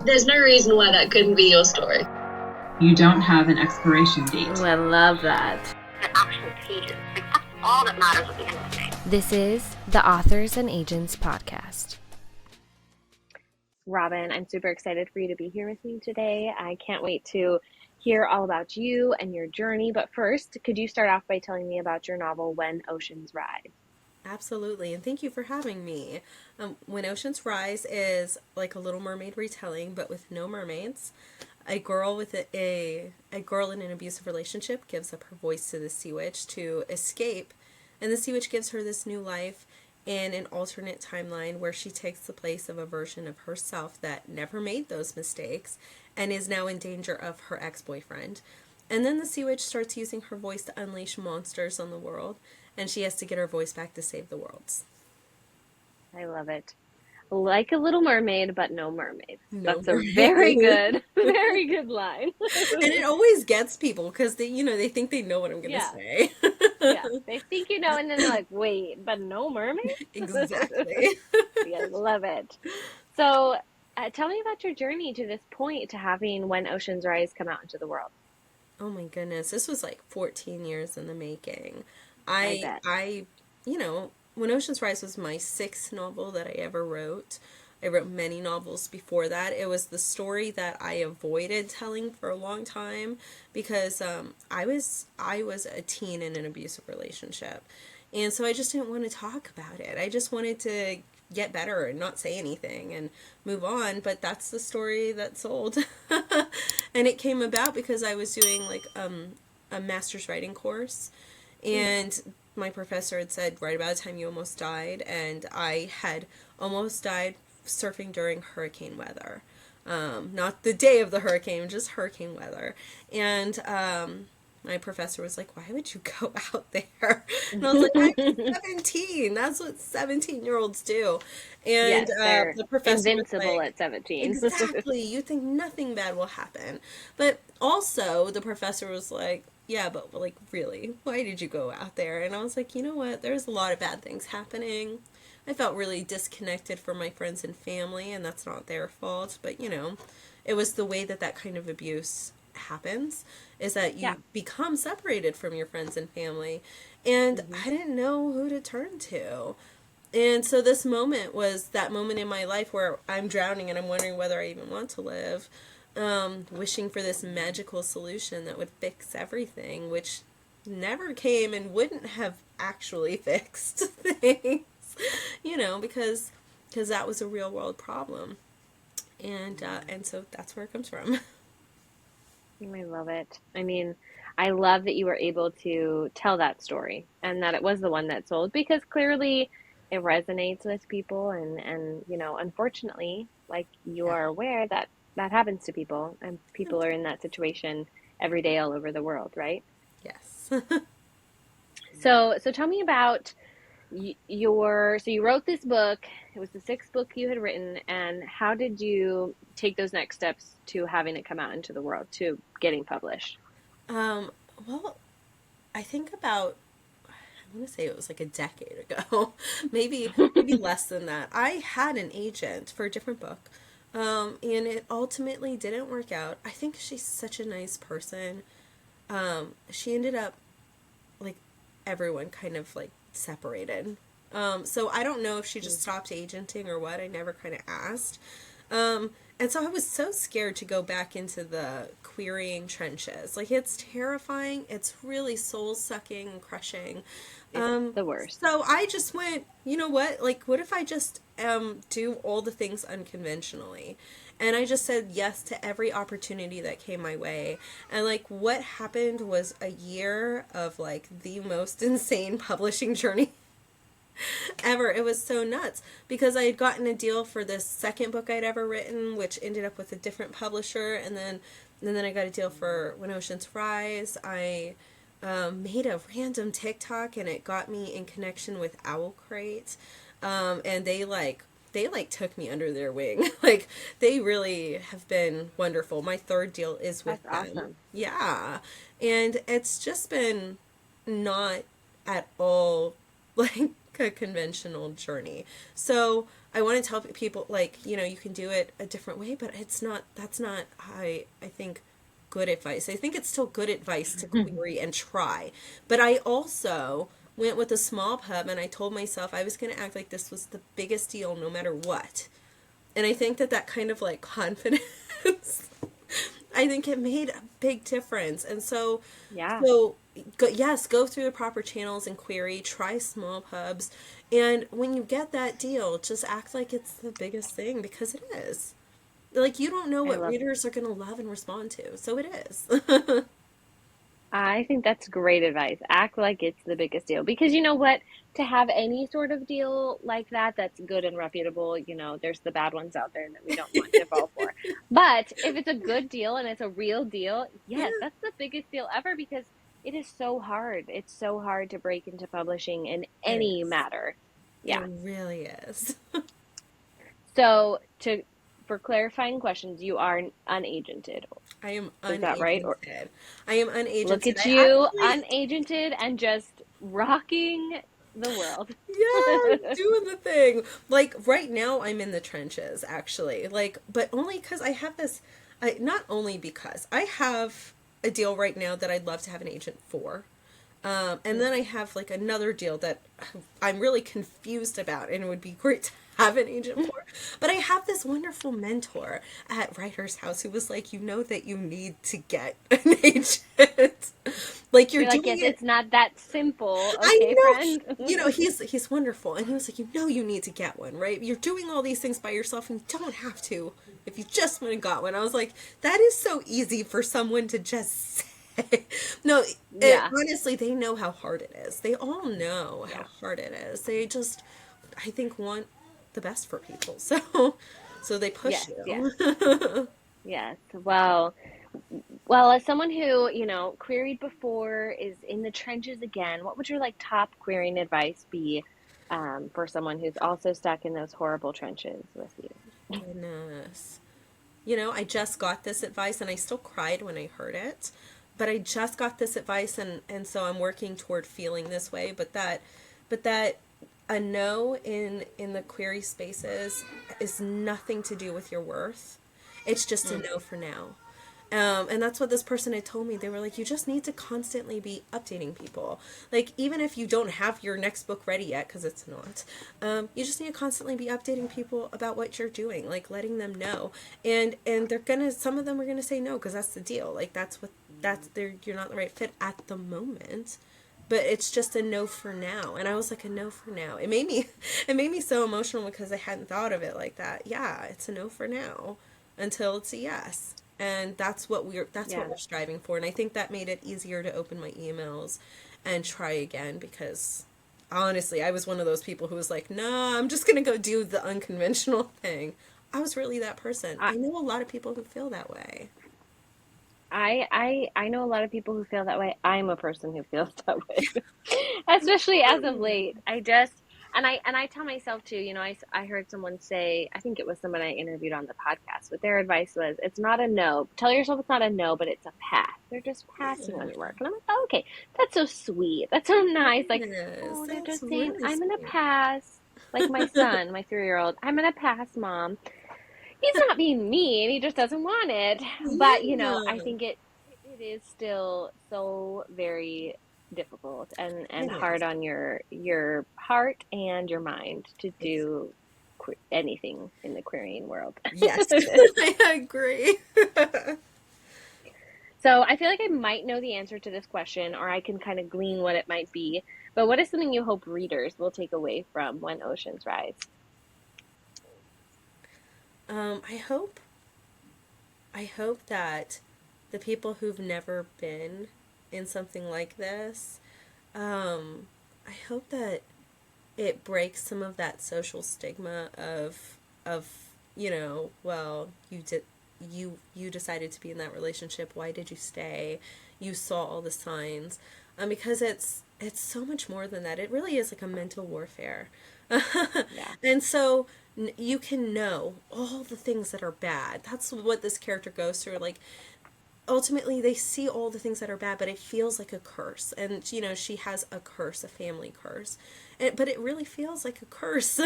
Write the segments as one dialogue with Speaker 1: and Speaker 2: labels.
Speaker 1: There's no reason why that couldn't be your story.
Speaker 2: You don't have an expiration date.
Speaker 3: Ooh, I love that.
Speaker 4: The actual pages. Like, that's all that matters at the end of the day.
Speaker 3: This is the Authors and Agents podcast.
Speaker 5: Robin, I'm super excited for you to be here with me today. I can't wait to hear all about you and your journey. But first, could you start off by telling me about your novel, When Oceans Rise?
Speaker 6: Absolutely, and thank you for having me. When Oceans Rise is like a Little Mermaid retelling, but with no mermaids. A girl with a girl in an abusive relationship gives up her voice to the Sea Witch to escape, and the Sea Witch gives her this new life in an alternate timeline where she takes the place of a version of herself that never made those mistakes and is now in danger of her ex-boyfriend. And then the Sea Witch starts using her voice to unleash monsters on the world, and she has to get her voice back to save the world.
Speaker 5: I love it. Like a Little Mermaid, but no mermaid.
Speaker 6: No
Speaker 5: That's
Speaker 6: mermaid.
Speaker 5: a very good line.
Speaker 6: And it always gets people because they think they know what I'm going to
Speaker 5: Yeah.
Speaker 6: say.
Speaker 5: Yeah, they think you know, and then they're like, wait, but no mermaid?
Speaker 6: Exactly.
Speaker 5: Yeah, I love it. So tell me about your journey to this point to having When Oceans Rise come out into the world.
Speaker 6: Oh my goodness, this was like 14 years in the making.
Speaker 5: I bet.
Speaker 6: When Oceans Rise was my sixth novel that I ever wrote. I wrote many novels before that. It was the story that I avoided telling for a long time because I was a teen in an abusive relationship. And so I just didn't want to talk about it. I just wanted to get better and not say anything and move on, but that's the story that sold. And it came about because I was doing like a master's writing course, and my professor had said, right about the time you almost died, and I had almost died surfing during hurricane weather. Not the day of the hurricane, just hurricane weather. And my professor was like, why would you go out there? And I was like, I'm 17. That's what 17-year-olds do. And
Speaker 5: Yes, they're
Speaker 6: the professor was
Speaker 5: invincible
Speaker 6: like,
Speaker 5: at 17.
Speaker 6: exactly. You think nothing bad will happen. But also, the professor was like, yeah, but like, really, why did you go out there? And I was like, you know what? There's a lot of bad things happening. I felt really disconnected from my friends and family, and that's not their fault. But, it was the way that kind of abuse happens, is that you become separated from your friends and family. And I didn't know who to turn to. And so this moment was that moment in my life where I'm drowning and I'm wondering whether I even want to live. Wishing for this magical solution that would fix everything, which never came and wouldn't have actually fixed things, because that was a real world problem. And so that's where it comes from.
Speaker 5: I love it. I mean, I love that you were able to tell that story and that it was the one that sold, because clearly it resonates with people, and unfortunately, like you are aware that happens to people, and people are in that situation every day all over the world, right?
Speaker 6: Yes.
Speaker 5: So tell me about so you wrote this book. It was the sixth book you had written, and how did you take those next steps to having it come out into the world, to getting published?
Speaker 6: Well, I think about, I want to say it was like a decade ago, maybe less than that. I had an agent for a different book. And it ultimately didn't work out. I think she's such a nice person. She ended up, like, everyone kind of, like, separated. So I don't know if she just stopped agenting or what. I never kind of asked. And so I was so scared to go back into the querying trenches. Like, it's terrifying. It's really soul-sucking and crushing.
Speaker 5: It's the worst.
Speaker 6: So I just went, you know what? Like, what if I just do all the things unconventionally? And I just said yes to every opportunity that came my way. And, like, what happened was a year of, like, the most insane publishing journey ever. It was so nuts because I had gotten a deal for this second book I'd ever written, which ended up with a different publisher. And then I got a deal for When Oceans Rise. I made a random TikTok, and it got me in connection with Owl Crate. And they took me under their wing. Like, they really have been wonderful. My third deal is with
Speaker 5: That's
Speaker 6: them.
Speaker 5: awesome.
Speaker 6: Yeah. And it's just been not at all like a conventional journey. So I want to tell people, like, you know, you can do it a different way, but that's not, I think, good advice. I think it's still good advice to query and try. But I also went with a small pub, and I told myself I was going to act like this was the biggest deal no matter what. And I think that kind of like confidence, I think it made a big difference. And so,
Speaker 5: Yeah.
Speaker 6: yes, go through the proper channels and query, try small pubs. And when you get that deal, just act like it's the biggest thing, because it is. Like, you don't know
Speaker 5: I
Speaker 6: what
Speaker 5: love
Speaker 6: readers are going to love and respond to. So it is.
Speaker 5: I think that's great advice. Act like it's the biggest deal. Because you know what? To have any sort of deal like that that's good and reputable, you know, there's the bad ones out there that we don't want to fall for. But if it's a good deal and it's a real deal, yes,
Speaker 6: Yeah,
Speaker 5: that's the biggest deal ever because it is so hard. It's so hard to break into publishing in
Speaker 6: it
Speaker 5: any
Speaker 6: is.
Speaker 5: matter.
Speaker 6: It
Speaker 5: Yeah.
Speaker 6: really is.
Speaker 5: So to for clarifying questions, you are unagented.
Speaker 6: I am
Speaker 5: Is that right? Or
Speaker 6: unagented. I am
Speaker 5: look
Speaker 6: unagented.
Speaker 5: at
Speaker 6: I
Speaker 5: you,
Speaker 6: actually,
Speaker 5: unagented and just rocking the world.
Speaker 6: yeah, doing the thing. Like, right now, I'm in the trenches, actually. Like, but only because I have this, not only because I have a deal right now that I'd love to have an agent for. And then I have like another deal that I'm really confused about, and it would be great to have an agent for. But I have this wonderful mentor at Writer's House who was like, you know that you need to get an agent. Like, you're
Speaker 5: You're like,
Speaker 6: doing
Speaker 5: yes,
Speaker 6: it.
Speaker 5: it's not that simple,
Speaker 6: I
Speaker 5: okay,
Speaker 6: know.
Speaker 5: friend?
Speaker 6: You know, he's wonderful, and he was like, you know, you need to get one, right? You're doing all these things by yourself, and you don't have to if you just went and got one. I was like, that is so easy for someone to just say. No,
Speaker 5: Yeah,
Speaker 6: honestly, they know how hard it is. They all know how
Speaker 5: yeah,
Speaker 6: hard it is. They just, I think, want the best for people, so they push
Speaker 5: yes, yes,
Speaker 6: you.
Speaker 5: yes. Well, as someone who, you know, queried before, is in the trenches again, what would your like top querying advice be for someone who's also stuck in those horrible trenches with you?
Speaker 6: Goodness. You know, I just got this advice, and I still cried when I heard it. But I just got this advice, and so I'm working toward feeling this way. But that a no in the query spaces is nothing to do with your worth. It's just a
Speaker 5: Mm.
Speaker 6: no for now. And that's what this person had told me. They were like, you just need to constantly be updating people. Like, even if you don't have your next book ready yet, because it's not, you just need to constantly be updating people about what you're doing, like letting them know. And they're gonna, some of them are gonna say no, because that's the deal. Like, you're not the right fit at the moment. But it's just a no for now. And I was like, a no for now. It made me so emotional because I hadn't thought of it like that. Yeah, it's a no for now until it's a yes. And that's what
Speaker 5: Yeah.
Speaker 6: we're striving for. And I think that made it easier to open my emails and try again, because honestly, I was one of those people who was like, nah, I'm just gonna go do the unconventional thing. I was really that person.
Speaker 5: I,
Speaker 6: I know a lot of people who feel that way.
Speaker 5: I know a lot of people who feel that way. I'm a person who feels that way, especially as of late. I just and I tell myself too. You know, I heard someone say, I think it was someone I interviewed on the podcast, but their advice was, it's not a no. Tell yourself it's not a no, but it's a pass. They're just passing on
Speaker 6: Yeah.
Speaker 5: your work, and I'm like, oh, okay, that's so sweet. That's so nice. Like,
Speaker 6: Yes,
Speaker 5: oh, they're
Speaker 6: that's
Speaker 5: just saying,
Speaker 6: really
Speaker 5: I'm gonna
Speaker 6: sweet.
Speaker 5: pass. Like my son, my 3-year-old, I'm gonna pass, mom. He's not being mean, he just doesn't want it. But you know, I
Speaker 6: Yeah,
Speaker 5: think it is still so very difficult and
Speaker 6: it
Speaker 5: hard
Speaker 6: is.
Speaker 5: on your heart and your mind to
Speaker 6: Ex-
Speaker 5: do anything in the querying world.
Speaker 6: Yes, I agree.
Speaker 5: So I feel like I might know the answer to this question, or I can kind of glean what it might be. But what is something you hope readers will take away from When Oceans Rise?
Speaker 6: I hope that the people who've never been in something like this, um, I hope that it breaks some of that social stigma of well, you decided to be in that relationship. Why did you stay? You saw all the signs, because it's so much more than that. It really is like a mental warfare.
Speaker 5: Yeah.
Speaker 6: And so you can know all the things that are bad. That's what this character goes through. Like, ultimately they see all the things that are bad, but it feels like a curse. And, you know, she has a curse, a family curse. But it really feels like a curse,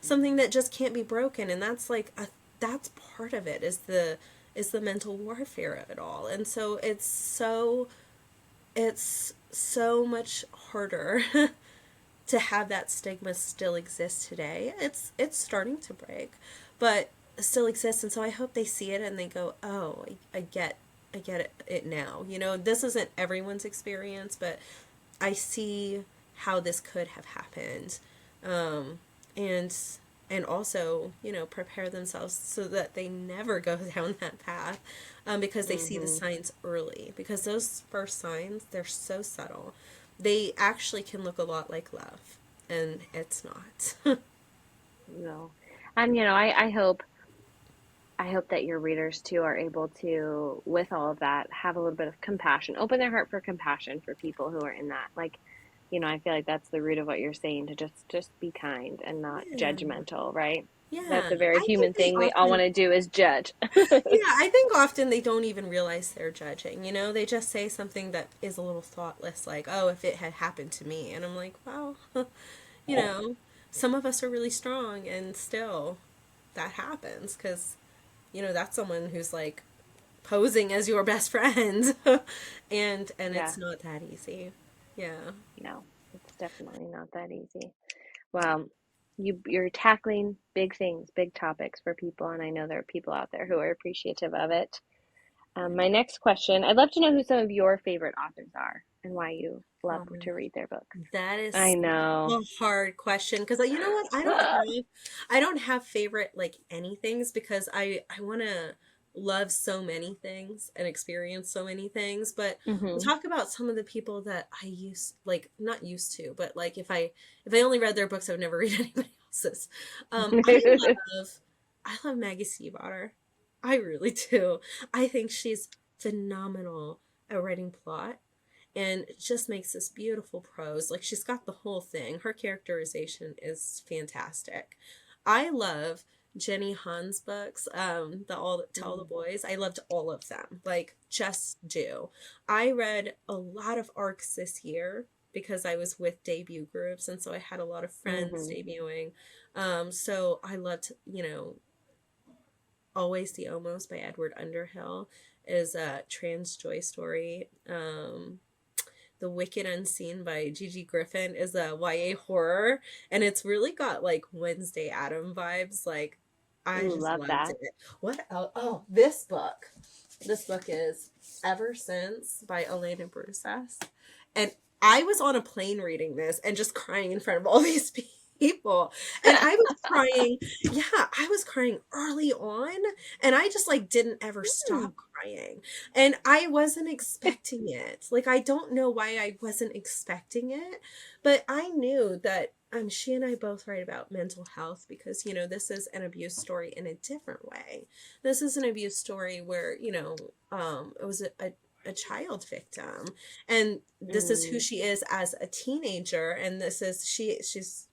Speaker 6: something that just can't be broken. And that's like, that's part of it, is the mental warfare of it all. And so it's so much harder to have that stigma still exist today. It's starting to break, but it still exists. And so I hope they see it and they go, oh, I get it now. You know, this isn't everyone's experience, but I see how this could have happened. And also, you know, prepare themselves so that they never go down that path, because they see the signs early. Because those first signs, they're so subtle. They actually can look a lot like love, and it's not.
Speaker 5: No. And, you know, I hope that your readers too are able to, with all of that, have a little bit of compassion, open their heart for compassion for people who are in that. Like, you know, I feel like that's the root of what you're saying, to just be kind and not
Speaker 6: Yeah.
Speaker 5: judgmental, right?
Speaker 6: Yeah.
Speaker 5: That's a very
Speaker 6: I
Speaker 5: human
Speaker 6: think they
Speaker 5: thing. We all want
Speaker 6: often,
Speaker 5: to do is judge.
Speaker 6: yeah, I think often they don't even realize they're judging. You know, they just say something that is a little thoughtless, like, oh, if it had happened to me. And I'm like, wow, you know, some of us are really strong, and still that happens because, you know, that's someone who's like posing as your best friend. And
Speaker 5: Yeah,
Speaker 6: it's not that easy. Yeah.
Speaker 5: no, it's definitely not that easy. Well, you're tackling big things, big topics for people, and I know there are people out there who are appreciative of it. My next question, I'd love to know who some of your favorite authors are and why you love to read their books.
Speaker 6: That
Speaker 5: I
Speaker 6: is
Speaker 5: know.
Speaker 6: a hard question because, you know what, I don't have favorite like anythings, because I want to love so many things and experience so many things. But we'll
Speaker 5: Hmm.
Speaker 6: talk about some of the people that I used, like, not used to, but like if I only read their books, I would never read anybody else's. Love I love Maggie Stiefvater. I really do. I think she's phenomenal at writing plot, and it just makes this beautiful prose. Like, she's got the whole thing. Her characterization is fantastic. I love Jenny Han's books, the All That Tell the Boys. I loved all of them. Like, just do. I read a lot of arcs this year because I was with debut groups, and so I had a lot of friends
Speaker 5: Hmm.
Speaker 6: debuting. So I loved, you know, Always the Almost by Edward Underhill is a trans joy story. The Wicked Unseen by Gigi Griffin is a YA horror, and it's really got like Wednesday Adam vibes. Like, I
Speaker 5: Ooh,
Speaker 6: just
Speaker 5: love
Speaker 6: loved
Speaker 5: that.
Speaker 6: it. What else? Oh, this book. This book is Ever Since by Elena Brusas. And I was on a plane reading this and just crying in front of all these people. And I was crying, yeah, I was crying early on, and I just like didn't ever
Speaker 5: Hmm.
Speaker 6: stop crying. And I wasn't expecting it. Like, I don't know why I wasn't expecting it, but I knew that she and I both write about mental health because, you know, this is an abuse story in a different way. This is an abuse story where, you know, it was a child victim, and this is who
Speaker 5: Mm.
Speaker 6: she is as a teenager, and this is she's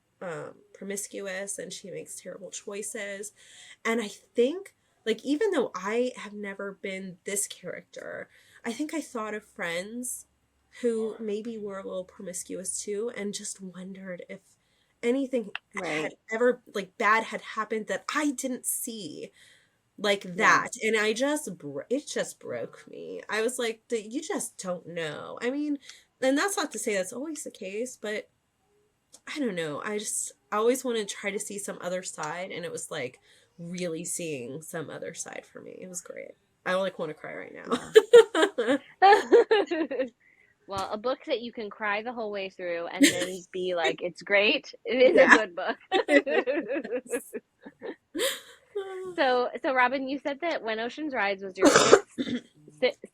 Speaker 6: promiscuous, and she makes terrible choices. And I think, like, even though I have never been this character, I think I thought of friends who maybe were a little promiscuous too, and just wondered if anything had
Speaker 5: Right.
Speaker 6: ever like bad had happened that I didn't see, like
Speaker 5: Yeah.
Speaker 6: that. And it just broke me. I was like, you just don't know. I mean, and that's not to say that's always the case, but I don't know. I always want to try to see some other side, and it was like really seeing some other side for me. It was great. I like want to cry right
Speaker 5: Yeah.
Speaker 6: now.
Speaker 5: Well, a book that you can cry the whole way through and then be like, it's great. It is a
Speaker 6: Yeah.
Speaker 5: good book. So Robin, you said that When Oceans Rise was your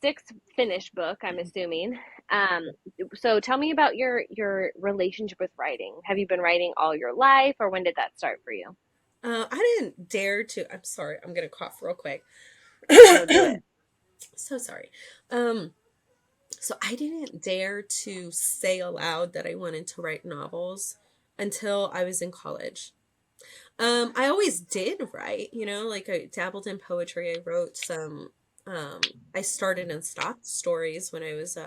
Speaker 5: sixth finished book, I'm assuming. Um, so tell me about your relationship with writing. Have you been writing all your life, or when did that start for you?
Speaker 6: I didn't dare to. I'm sorry. I'm gonna cough real quick.
Speaker 5: No, do it.
Speaker 6: So sorry. Um, so I didn't dare to say aloud that I wanted to write novels until I was in college. I always did write, you know, like I dabbled in poetry. I wrote some I started and stopped stories when I was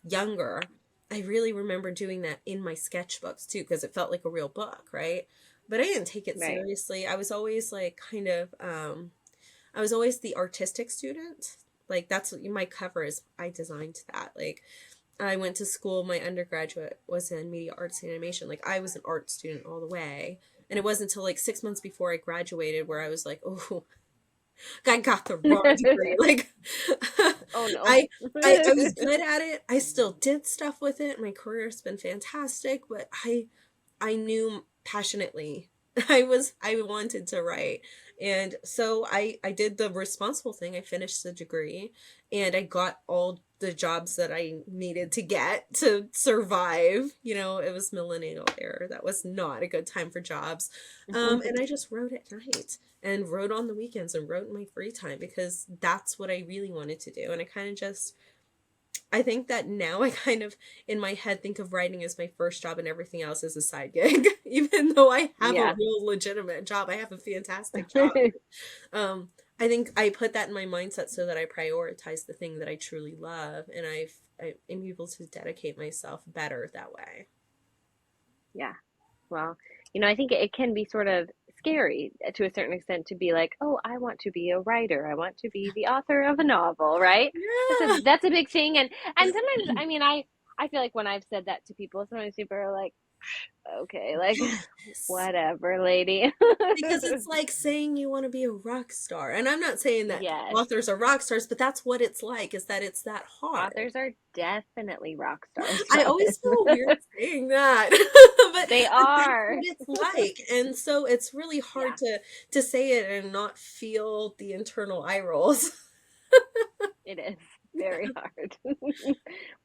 Speaker 6: younger, I really remember doing that in my sketchbooks too, because it felt like a real book, right? But I didn't take it
Speaker 5: Right.
Speaker 6: seriously. I was always like I was always the artistic student. Like that's what my cover is. I designed that. Like I went to school, my undergraduate was in media arts and animation. Like I was an art student all the way. And it wasn't until like 6 months before I graduated where I was like, oh, I got the wrong degree. Like
Speaker 5: Oh no.
Speaker 6: I was good at it. I still did stuff with it. My career's been fantastic, but I knew passionately I wanted to write. And so I did the responsible thing. I finished the degree and I got all the jobs that I needed to get to survive. You know, it was millennial era. That was not a good time for jobs. And I just wrote at night and wrote on the weekends and wrote in my free time because that's what I really wanted to do. And I kind of just I think that now I kind of, in my head, think of writing as my first job and everything else as a side gig. Even though I have
Speaker 5: Yeah.
Speaker 6: a real legitimate job, I have a fantastic job. I think I put that in my mindset so that I prioritize the thing that I truly love, and I am able to dedicate myself better that way.
Speaker 5: Yeah. Well, I think it can be sort of scary to a certain extent to be like, oh, I want to be a writer. I want to be the author of a novel, right?
Speaker 6: Yeah.
Speaker 5: That's a big thing. And sometimes, I mean, I feel like when I've said that to people, sometimes people are like, okay, like
Speaker 6: Yes.
Speaker 5: whatever, lady.
Speaker 6: Because it's like saying you want to be a rock star. And I'm not saying that
Speaker 5: Yes.
Speaker 6: authors are rock stars, but that's what it's like, is that it's that hard.
Speaker 5: Authors are definitely rock stars.
Speaker 6: I always feel weird saying that, but
Speaker 5: They
Speaker 6: that's
Speaker 5: are.
Speaker 6: what it's like, and so it's really hard
Speaker 5: Yeah,
Speaker 6: to say it and not feel the internal eye rolls.
Speaker 5: it is very hard.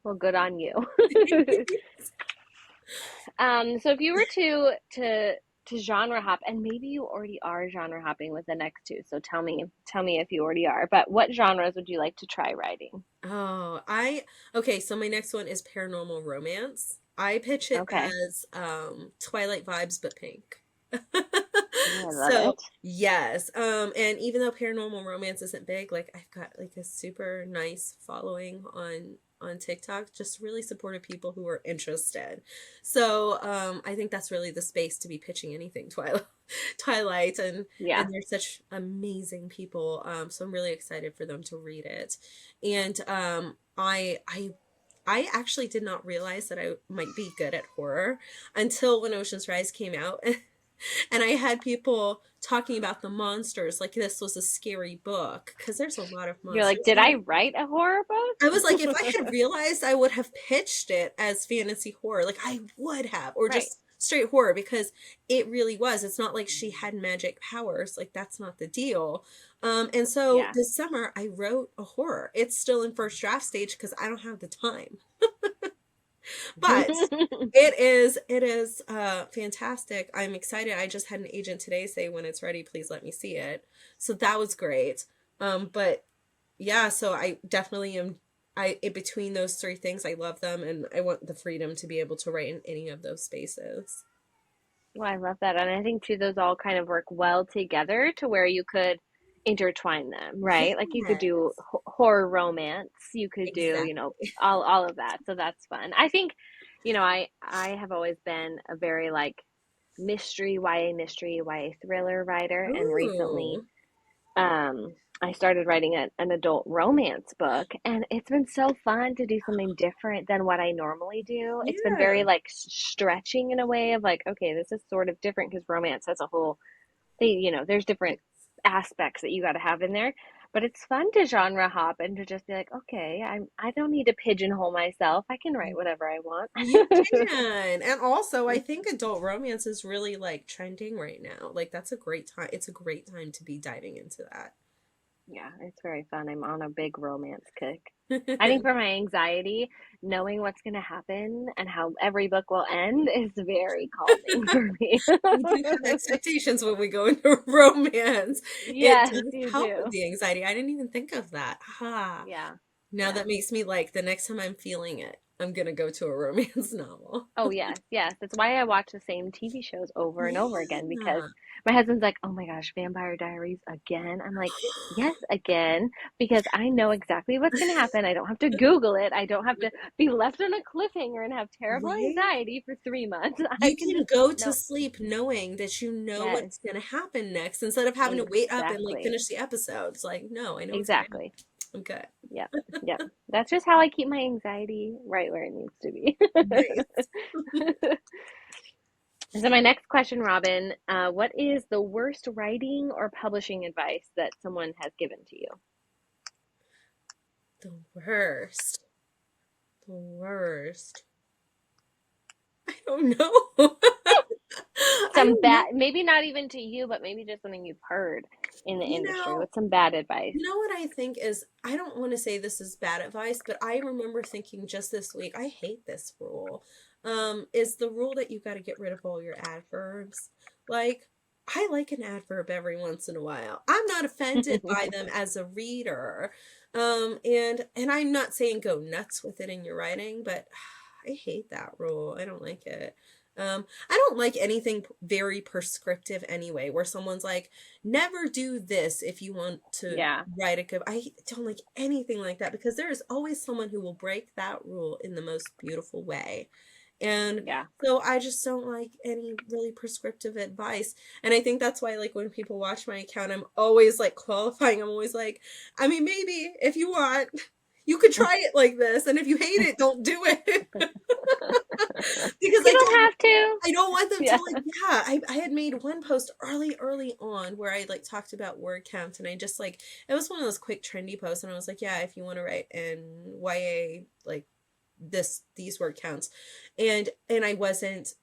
Speaker 5: Well, good on you. So if you were to genre hop, and maybe you already are genre hopping with the next two, so tell me if you already are, but what genres would you like to try writing?
Speaker 6: Oh, okay, so my next one is paranormal romance. I pitch it
Speaker 5: Okay.
Speaker 6: as Twilight vibes but pink.
Speaker 5: Oh, I love
Speaker 6: So,
Speaker 5: it.
Speaker 6: yes. And even though paranormal romance isn't big, like I've got like a super nice following on TikTok, just really supportive people who are interested. So, I think that's really the space to be pitching anything Twilight,
Speaker 5: Yeah.
Speaker 6: and they're such amazing people. So I'm really excited for them to read it. And I actually did not realize that I might be good at horror until when Ocean's Rise came out. And I had people talking about the monsters like this was a scary book because there's a lot of
Speaker 5: You're like,
Speaker 6: monsters.
Speaker 5: did I write a horror
Speaker 6: I was like, if I
Speaker 5: book?
Speaker 6: had realized, I would have pitched it as fantasy horror. Like I would have, or
Speaker 5: Right.
Speaker 6: just straight horror because it really was. It's not like she had magic powers. Like that's not the deal. And so
Speaker 5: Yeah.
Speaker 6: this summer I wrote a horror. It's still in first draft stage because I don't have the time. But it is fantastic. I'm excited. I just had an agent today say when it's ready, please let me see it. So that was great. But yeah, so I definitely am in between those three things. I love them and I want the freedom to be able to write in any of those spaces.
Speaker 5: Well, I love that. And I think too, those all kind of work well together to where you could intertwine them, right? Like you could
Speaker 6: Yeah,
Speaker 5: do horror romance, you could do,
Speaker 6: exactly.
Speaker 5: all of that. So that's fun. I think, I have always been a very like mystery, YA thriller writer, and recently
Speaker 6: Ooh,
Speaker 5: I started writing an adult romance book, and it's been so fun to do something different than what I normally do. It's been
Speaker 6: yeah.
Speaker 5: very like stretching in a way of like, okay, this is sort of different because romance as a whole, there's different aspects that you got to have in there. But it's fun to genre hop and to just be like, okay, I don't need to pigeonhole myself. I can write whatever I want.
Speaker 6: You can. And also, I think adult romance is really like trending right now. Like that's a great time. It's a great time to be diving into
Speaker 5: Yeah, it's very fun. I'm on a big romance kick. I think
Speaker 6: that.
Speaker 5: for my anxiety, knowing what's going to happen and how every book will end is very calming for me.
Speaker 6: We do have expectations when we go into romance. It
Speaker 5: Yes,
Speaker 6: does
Speaker 5: you
Speaker 6: help with
Speaker 5: do.
Speaker 6: the anxiety. I didn't even think of that. Aha.
Speaker 5: Yeah,
Speaker 6: Now
Speaker 5: yeah.
Speaker 6: that makes me like the next time I'm feeling it. I'm gonna go to a romance novel.
Speaker 5: Oh, yes, yes. That's why I watch the same TV shows over and over again because
Speaker 6: Yeah.
Speaker 5: my husband's like, "Oh my gosh, Vampire Diaries again?" I'm like, "Yes, again," because I know exactly what's going to happen. I don't have to Google it. I don't have to be left on a cliffhanger and have terrible
Speaker 6: Right?
Speaker 5: anxiety for 3 months. I
Speaker 6: You
Speaker 5: can
Speaker 6: can
Speaker 5: just
Speaker 6: go to
Speaker 5: know.
Speaker 6: sleep knowing that you know
Speaker 5: Yes,
Speaker 6: what's gonna happen next instead of having to wait up and like
Speaker 5: exactly.
Speaker 6: finish the episodes. Like, no, I know what's gonna happen.
Speaker 5: Exactly.
Speaker 6: I'm good.
Speaker 5: Yep. Yep. That's just how I keep my anxiety right where it needs to be.
Speaker 6: Nice.
Speaker 5: So my next question, Robin, what is the worst writing or publishing advice that someone has given to you?
Speaker 6: The worst. The worst. I don't know. I
Speaker 5: Some
Speaker 6: don't know.
Speaker 5: bad, maybe not even to you, but maybe just something you've heard in the
Speaker 6: You
Speaker 5: industry.
Speaker 6: know,
Speaker 5: What's some bad advice?
Speaker 6: you know what I think is, I don't want to say this is bad advice, but I remember thinking just this week, I hate this rule. Is the rule that you got to get rid of all your adverbs. Like, I like an adverb every once in a while. I'm not offended by them as a reader. And I'm not saying go nuts with it in your writing, but I hate that rule. I don't like it. I don't like anything very prescriptive anyway, where someone's like, never do this if you want to
Speaker 5: Yeah.
Speaker 6: write a good. I don't like anything like that because there is always someone who will break that rule in the most beautiful way. And
Speaker 5: Yeah.
Speaker 6: so I just don't like any really prescriptive advice. And I think that's why, like, when people watch my account, I'm always like qualifying. I'm always like, I mean, maybe if you want, you could try it like this. And if you hate it, don't do it. Because
Speaker 5: You don't have to.
Speaker 6: I don't want them to
Speaker 5: Yeah.
Speaker 6: like, yeah, I had made one post early on where I like talked about word count and I just like, it was one of those quick trendy posts and I was like, yeah, if you want to write in YA, like these word counts. And I wasn't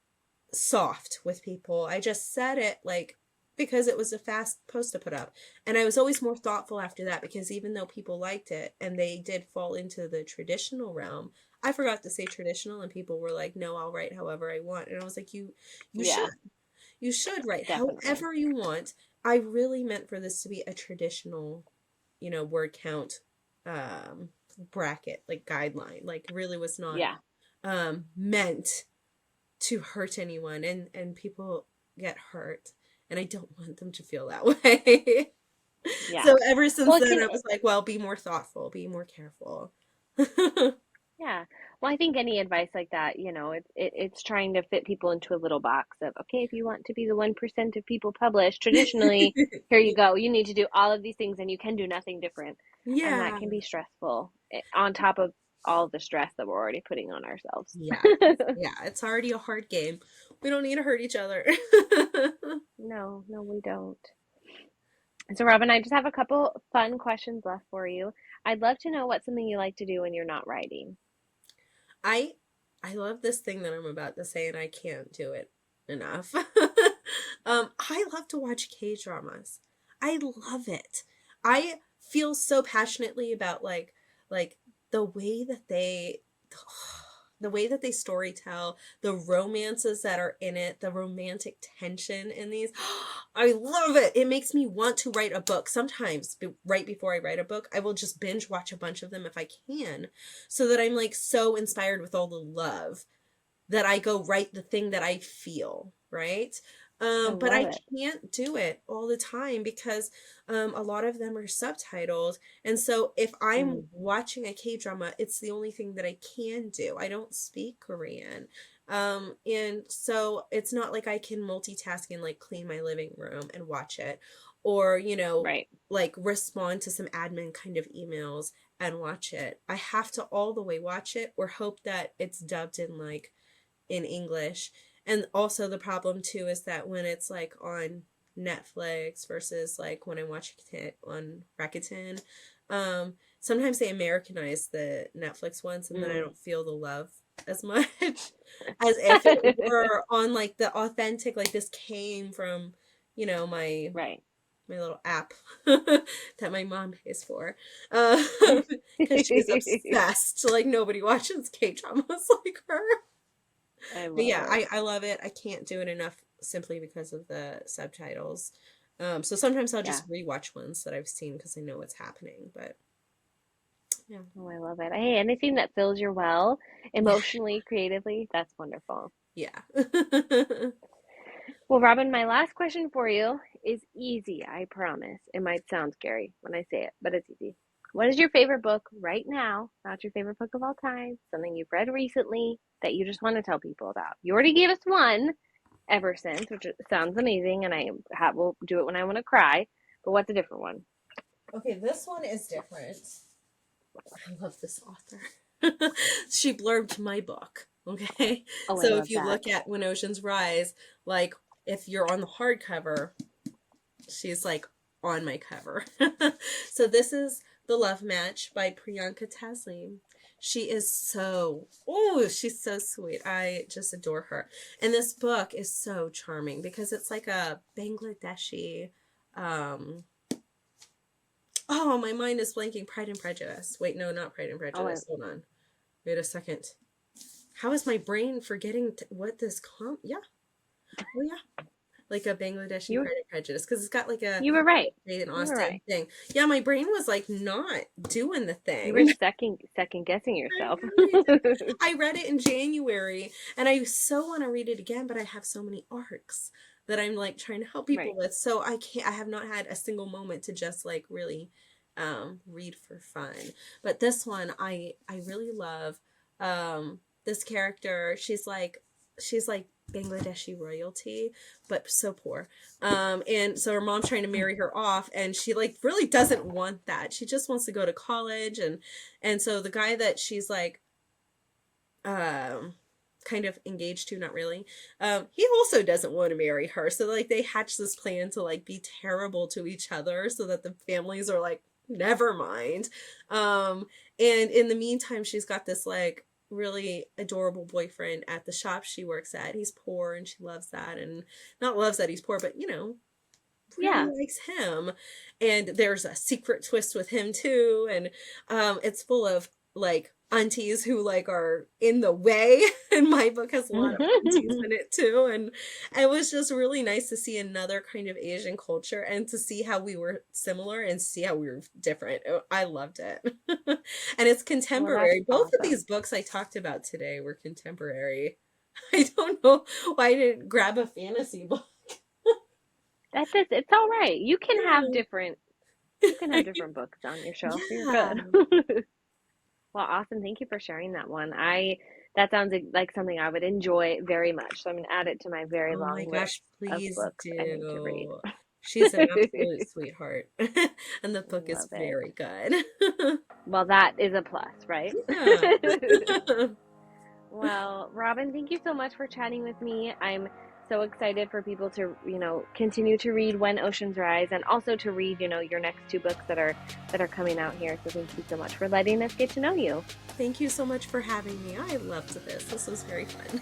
Speaker 6: soft with people. I just said it like, because it was a fast post to put up. And I was always more thoughtful after that because even though people liked it and they did fall into the traditional realm, I forgot to say traditional and people were like, no, I'll write however I want. And I was like, you
Speaker 5: Yeah,
Speaker 6: should. You should write
Speaker 5: definitely.
Speaker 6: however you want. I really meant for this to be a traditional, word count um bracket, like guideline. Like really was not
Speaker 5: Yeah.
Speaker 6: meant to hurt anyone and people get hurt and I don't want them to feel that way.
Speaker 5: Yeah.
Speaker 6: So ever since
Speaker 5: Well, it
Speaker 6: then
Speaker 5: can,
Speaker 6: I was like, well, be more thoughtful, be more careful.
Speaker 5: yeah. Well, I think any advice like that, it's trying to fit people into a little box of, okay, if you want to be the 1% of people published, traditionally, here you go. You need to do all of these things and you can do nothing different. And that
Speaker 6: Yeah.
Speaker 5: can be stressful on top of all the stress that we're already putting on ourselves.
Speaker 6: Yeah. Yeah, it's already a hard game. We don't need to hurt each other.
Speaker 5: No, no, we don't. So, Robin, I just have a couple fun questions left for you. I'd love to know what's something you like to do when you're not writing.
Speaker 6: I I love this thing that I'm about to say and I can't do it enough. I love to watch K-dramas. I love it. I feel so passionately about like the way that they the way that they storytell, the romances that are in it, the romantic tension in these. I love it. It makes me want to write a book. Sometimes, right before I write a book, I will just binge watch a bunch of them if I can, so that I'm like so inspired with all the love that I go write the thing that I feel, right?
Speaker 5: I
Speaker 6: But
Speaker 5: love
Speaker 6: I
Speaker 5: it.
Speaker 6: can't do it all the time because a lot of them are subtitled. And so if I'm
Speaker 5: Mm,
Speaker 6: watching a K-drama, it's the only thing that I can do. I don't speak Korean. And so it's not like I can multitask and like clean my living room and watch it or,
Speaker 5: right.
Speaker 6: like respond to some admin kind of emails and watch it. I have to all the way watch it or hope that it's dubbed in English. And also the problem too is that when it's like on Netflix versus like when I'm watching it on Rakuten, sometimes they Americanize the Netflix ones and then I
Speaker 5: Mm.
Speaker 6: don't feel the love as much as if it were on like the authentic, like this came from, my
Speaker 5: Right.
Speaker 6: little app that my mom pays for. Because she is obsessed. Like nobody watches K-dramas like her.
Speaker 5: I
Speaker 6: But
Speaker 5: love
Speaker 6: yeah,
Speaker 5: it.
Speaker 6: I love it. I can't do it enough simply because of the subtitles. So sometimes I'll
Speaker 5: Yeah.
Speaker 6: just rewatch ones that I've seen because I know what's happening. But Yeah.
Speaker 5: Oh, I love it. Hey, anything that fills your well, emotionally, creatively, that's wonderful.
Speaker 6: Yeah.
Speaker 5: Well, Robin, my last question for you is easy, I promise. It might sound scary when I say it, but it's easy. What is your favorite book right now? Not your favorite book of all time, something you've read recently that you just want to tell people about. You already gave us one, Ever Since, which sounds amazing, and will do it when I want to cry. But what's a different one?
Speaker 6: Okay, this one is different. I love this author. She blurbed my book. Okay.
Speaker 5: Oh, I
Speaker 6: So if
Speaker 5: love
Speaker 6: you
Speaker 5: that.
Speaker 6: look at When Oceans Rise, like if you're on the hardcover, she's like on my cover. So this is The Love Match by Priyanka Taslim. She is she's so sweet. I just adore her. And this book is so charming because it's like a Bangladeshi, oh, my mind is blanking. Pride and Prejudice. Wait, no, not Pride and
Speaker 5: Oh,
Speaker 6: Prejudice. Hold on. Wait a second. How is my brain forgetting what this yeah. Oh, yeah. Like a Bangladeshi
Speaker 5: you
Speaker 6: Pride and Prejudice. Because it's got like a
Speaker 5: you were right.
Speaker 6: Jane
Speaker 5: You were
Speaker 6: Austen
Speaker 5: right.
Speaker 6: thing. Yeah, my brain was like not doing the
Speaker 5: You
Speaker 6: thing.
Speaker 5: were second guessing
Speaker 6: I
Speaker 5: yourself.
Speaker 6: really did. I read it in January and I so want to read it again, but I have so many arcs that I'm like trying to help people
Speaker 5: Right.
Speaker 6: with. So I have not had a single moment to just like really read for fun. But this one I really love. This character, she's like Bangladeshi royalty, but so poor. And so her mom's trying to marry her off, and she like really doesn't want that. She just wants to go to college, and so the guy that she's like, kind of engaged to, not really, he also doesn't want to marry her. So like they hatch this plan to like be terrible to each other, so that the families are like, never mind. And in the meantime, she's got this like really adorable boyfriend at the shop she works at. He's poor and she loves that, and not loves that he's poor, but really
Speaker 5: Yeah.
Speaker 6: likes him. And there's a secret twist with him too, and it's full of like aunties who like are in the way. And my book has a lot of aunties in it too, and it was just really nice to see another kind of Asian culture and to see how we were similar and see how we were different. I loved it. And it's
Speaker 5: Well, that's
Speaker 6: contemporary. Both of these
Speaker 5: awesome.
Speaker 6: books I talked about today were contemporary. I don't know why I didn't grab a fantasy book.
Speaker 5: It's all right. You can have
Speaker 6: Yeah.
Speaker 5: different books on your shelf. You're
Speaker 6: Yeah.
Speaker 5: good. Well, awesome. Thank you for sharing that one. That sounds like something I would enjoy very much. So I'm going to add it to my very
Speaker 6: Oh my
Speaker 5: long
Speaker 6: gosh,
Speaker 5: list of
Speaker 6: please
Speaker 5: books I need to read.
Speaker 6: do. She's an absolute sweetheart. And the book is
Speaker 5: Love it.
Speaker 6: very good.
Speaker 5: Well, that is a plus, right?
Speaker 6: Yeah.
Speaker 5: Well, Robin, thank you so much for chatting with me. I'm so excited for people to, continue to read When Oceans Rise, and also to read, your next two books that are coming out here. So thank you so much for letting us get to know you.
Speaker 6: Thank you so much for having me. I loved this. This was very fun.